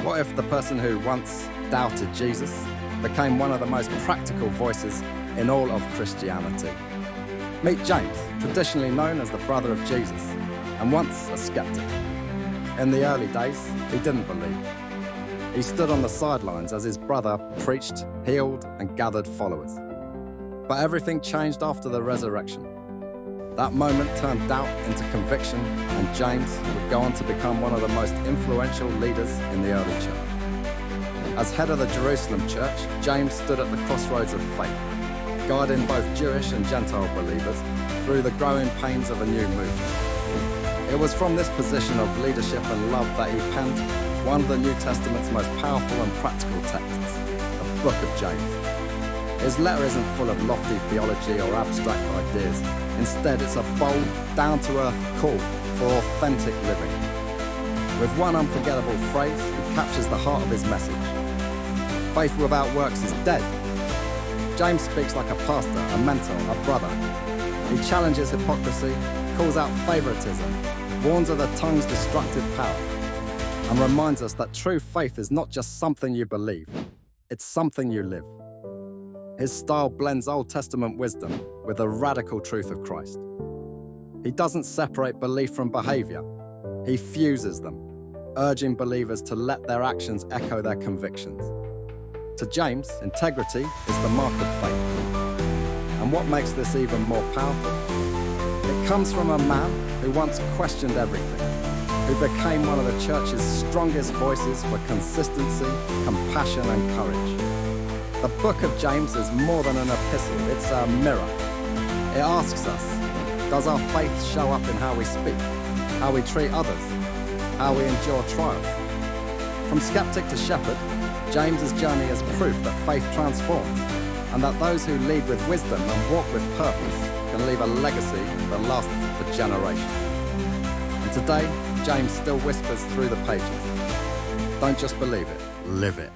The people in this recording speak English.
What if the person who once doubted Jesus became one of the most practical voices in all of Christianity? Meet James, traditionally known as the brother of Jesus, and once a skeptic. In the early days, he didn't believe. He stood on the sidelines as his brother preached, healed, and gathered followers. But everything changed after the resurrection. That moment turned doubt into conviction, and James would go on to become one of the most influential leaders in the early church. As head of the Jerusalem church, James stood at the crossroads of faith, guiding both Jewish and Gentile believers through the growing pains of a new movement. It was from this position of leadership and love that he penned one of the New Testament's most powerful and practical texts, the Book of James. His letter isn't full of lofty theology or abstract ideas. Instead, it's a bold, down-to-earth call for authentic living. With one unforgettable phrase, he captures the heart of his message. Faith without works is dead. James speaks like a pastor, a mentor, a brother. He challenges hypocrisy, calls out favoritism, warns of the tongue's destructive power, and reminds us that true faith is not just something you believe, it's something you live. His style blends Old Testament wisdom with the radical truth of Christ. He doesn't separate belief from behavior. He fuses them, urging believers to let their actions echo their convictions. To James, integrity is the mark of faith. And what makes this even more powerful? It comes from a man who once questioned everything, who became one of the church's strongest voices for consistency, compassion, and courage. The Book of James is more than an epistle, it's a mirror. It asks us, does our faith show up in how we speak, how we treat others, how we endure trials? From skeptic to shepherd, James's journey is proof that faith transforms, and that those who lead with wisdom and walk with purpose can leave a legacy that lasts for generations. And today, James still whispers through the pages. Don't just believe it, live it.